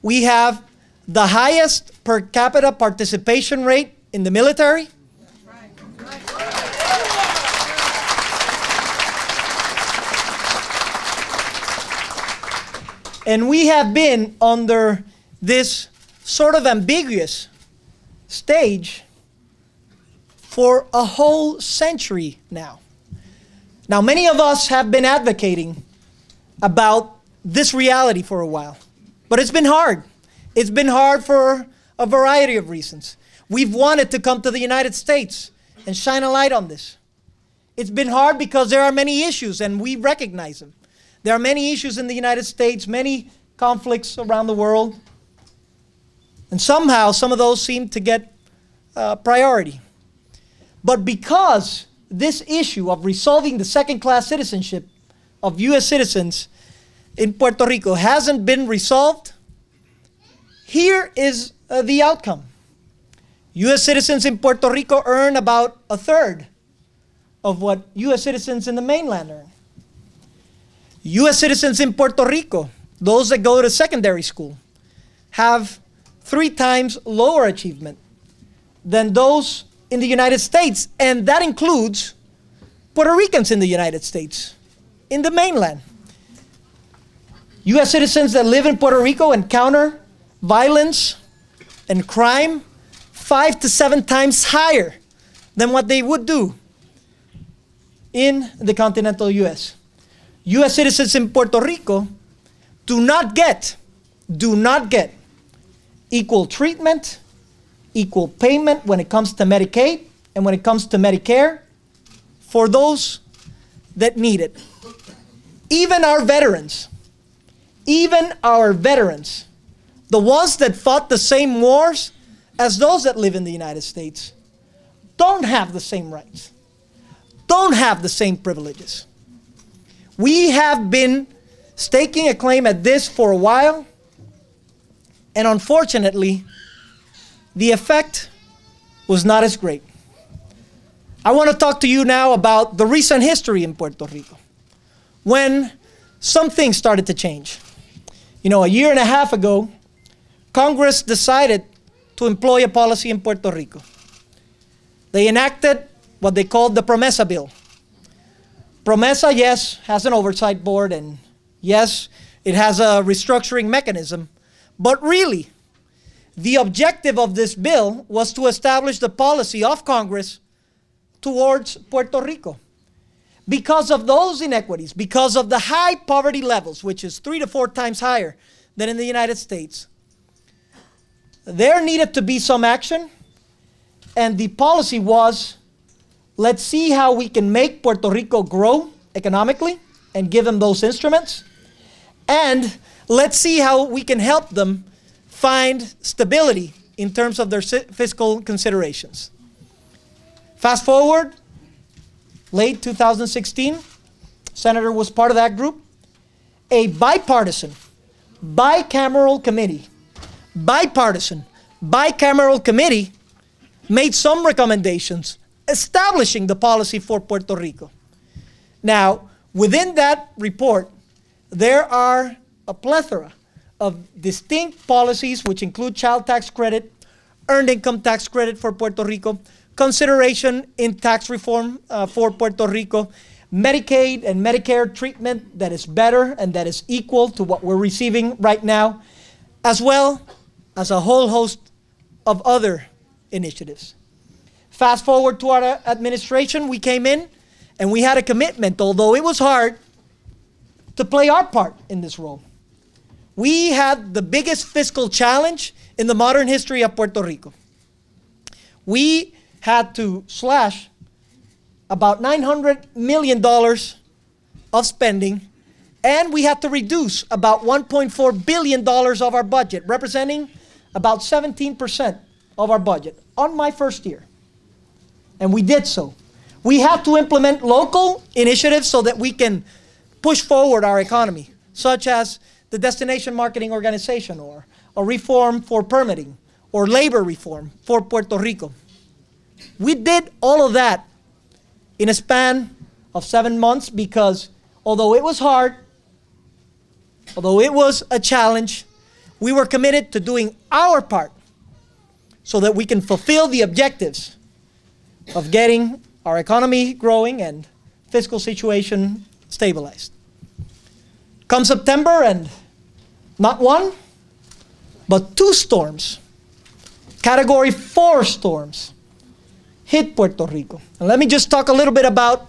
We have the highest per capita participation rate in the military. And we have been under this sort of ambiguous stage for a whole century now. Now, many of us have been advocating about this reality for a while, but it's been hard. It's been hard for a variety of reasons. We've wanted to come to the United States and shine a light on this. It's been hard because there are many issues, and we recognize them. There are many issues in the United States, many conflicts around the world, and somehow some of those seem to get priority. But because this issue of resolving the second-class citizenship of U.S. citizens in Puerto Rico hasn't been resolved, here is the outcome. U.S. citizens in Puerto Rico earn about a third of what U.S. citizens in the mainland earn. U.S. citizens in Puerto Rico, those that go to secondary school, have 3 times lower achievement than those in the United States, and that includes Puerto Ricans in the United States, in the mainland. U.S. citizens that live in Puerto Rico encounter violence and crime 5 to 7 times higher than what they would do in the continental U.S. U.S. citizens in Puerto Rico do not get equal treatment, equal payment when it comes to Medicaid and when it comes to Medicare for those that need it. Even our veterans, the ones that fought the same wars as those that live in the United States, don't have the same rights, don't have the same privileges. We have been staking a claim at this for a while, and unfortunately, the effect was not as great. I want to talk to you now about the recent history in Puerto Rico, when some things started to change. You know, a year and a half ago, Congress decided to employ a policy in Puerto Rico. They enacted what they called the Promesa Bill. Promesa, yes, has an oversight board, and yes, it has a restructuring mechanism, but really, the objective of this bill was to establish the policy of Congress towards Puerto Rico. Because of those inequities, because of the high poverty levels, which is 3 to 4 times higher than in the United States, there needed to be some action, and the policy was, let's see how we can make Puerto Rico grow economically and give them those instruments, and let's see how we can help them find stability in terms of their fiscal considerations. Fast forward, late 2016, Senator was part of that group. A bipartisan, bicameral committee made some recommendations establishing the policy for Puerto Rico. Now, within that report, there are a plethora of distinct policies which include child tax credit, earned income tax credit for Puerto Rico, consideration in tax reform for Puerto Rico, Medicaid and Medicare treatment that is better and that is equal to what we're receiving right now, as well as a whole host of other initiatives. Fast forward to our administration, we came in and we had a commitment, although it was hard, to play our part in this role. We had the biggest fiscal challenge in the modern history of Puerto Rico. We had to slash about $900 million of spending, and we had to reduce about $1.4 billion of our budget, representing about 17% of our budget on my first year. And we did so. We had to implement local initiatives so that we can push forward our economy, such as the Destination Marketing Organization, or a reform for permitting, or labor reform for Puerto Rico. We did all of that in a span of 7 months because although it was hard, although it was a challenge, we were committed to doing our part so that we can fulfill the objectives of getting our economy growing and fiscal situation stabilized. Come September, and not one, but 2 storms, Category 4 storms, hit Puerto Rico. And let me just talk a little bit about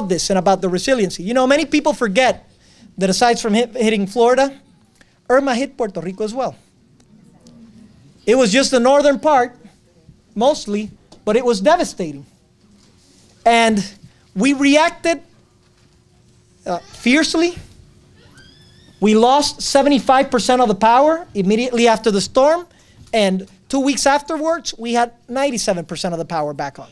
this and about the resiliency. You know, many people forget that aside from hitting Florida, Irma hit Puerto Rico as well. It was just the northern part, mostly, but it was devastating. And we reacted fiercely. We lost 75% of the power immediately after the storm, and 2 weeks afterwards, we had 97% of the power back on.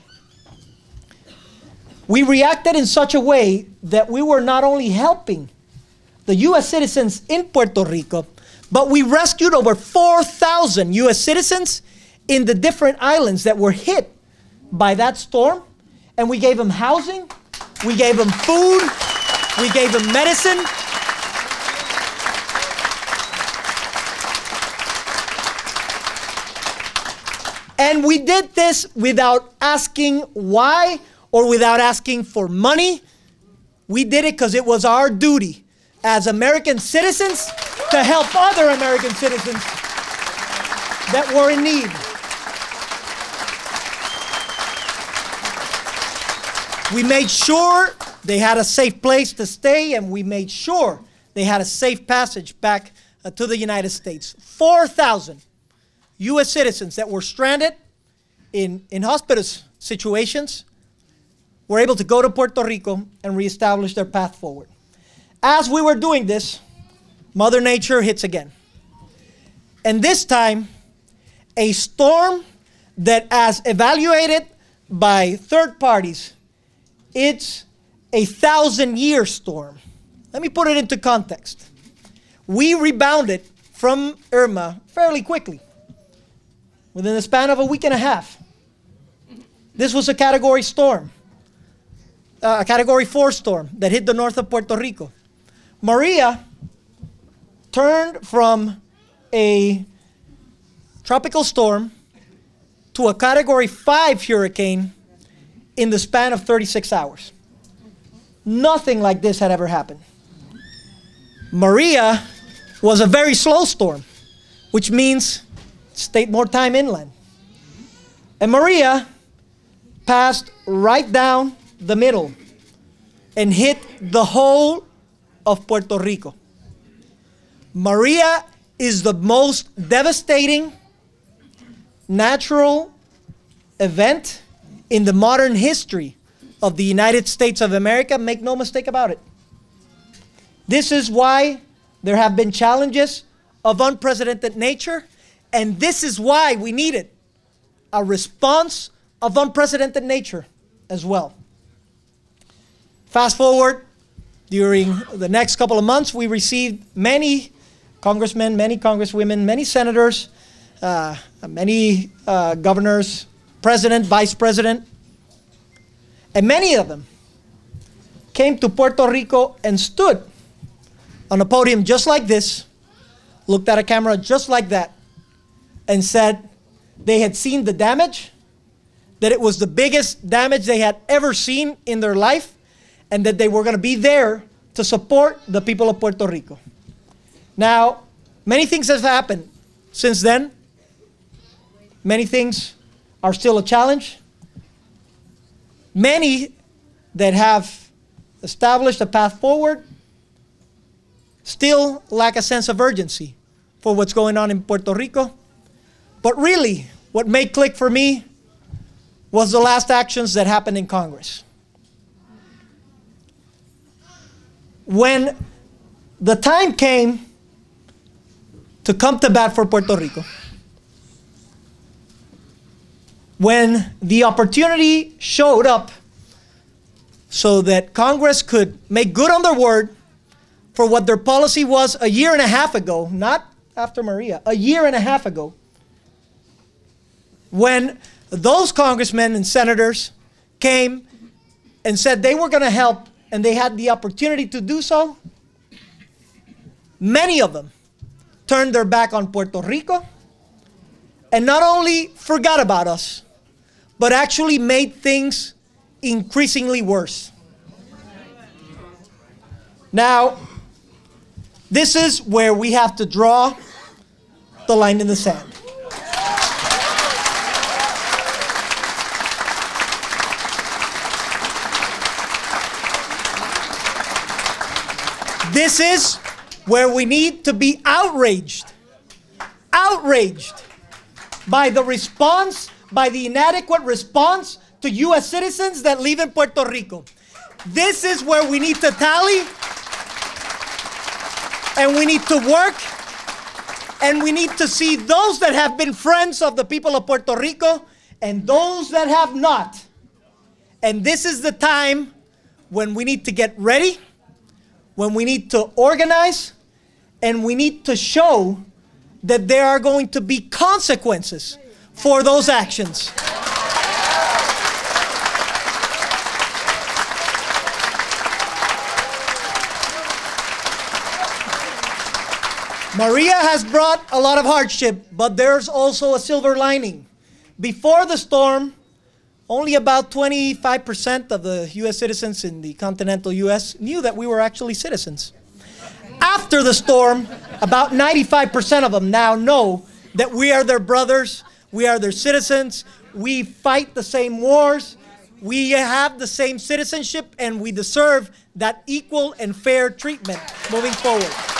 We reacted in such a way that we were not only helping the U.S. citizens in Puerto Rico, but we rescued over 4,000 U.S. citizens in the different islands that were hit by that storm. And we gave them housing, we gave them food, we gave them medicine. And we did this without asking why or without asking for money. We did it because it was our duty as American citizens to help other American citizens that were in need. We made sure they had a safe place to stay, and we made sure they had a safe passage back to the United States. 4,000 U.S. citizens that were stranded in hospice situations were able to go to Puerto Rico and reestablish their path forward. As we were doing this, Mother Nature hits again. And this time, a storm that, as evaluated by third parties, it's a 1,000-year storm. Let me put it into context. We rebounded from Irma fairly quickly, within the span of a week and a half. This was a Category storm, a Category 4 storm that hit the north of Puerto Rico. Maria turned from a tropical storm to a Category 5 hurricane in the span of 36 hours. Nothing like this had ever happened. Maria was a very slow storm, which means it stayed more time inland. And Maria passed right down the middle and hit the whole of Puerto Rico. Maria is the most devastating natural event in the modern history of the United States of America. Make no mistake about it. This is why there have been challenges of unprecedented nature, and this is why we needed a response of unprecedented nature as well. Fast forward, during the next couple of months, we received many congressmen, many congresswomen, many senators, many governors, president, vice president, and many of them came to Puerto Rico and stood on a podium just like this, looked at a camera just like that, and said they had seen the damage, that it was the biggest damage they had ever seen in their life, and that they were going to be there to support the people of Puerto Rico. Now, many things have happened since then. Many things are still a challenge. Many that have established a path forward still lack a sense of urgency for what's going on in Puerto Rico. But really, what made click for me was the last actions that happened in Congress. When the time came to come to bat for Puerto Rico, when the opportunity showed up so that Congress could make good on their word for what their policy was a year and a half ago, not after Maria, a year and a half ago, when those congressmen and senators came and said they were going to help and they had the opportunity to do so, Many of them turned their back on Puerto Rico and not only forgot about us, but actually made things increasingly worse. Now, this is where we have to draw the line in the sand. This is where we need to be outraged by the response, by the inadequate response to U.S. citizens that live in Puerto Rico. This is where we need to tally, and we need to work, and we need to see those that have been friends of the people of Puerto Rico and those that have not. And this is the time when we need to get ready, when we need to organize, and we need to show that there are going to be consequences for those actions. Maria has brought a lot of hardship, but there's also a silver lining. Before the storm, only about 25% of the U.S. citizens in the continental U.S. knew that we were actually citizens. After the storm, about 95% of them now know that we are their brothers, we are their citizens, we fight the same wars, we have the same citizenship, and we deserve that equal and fair treatment moving forward.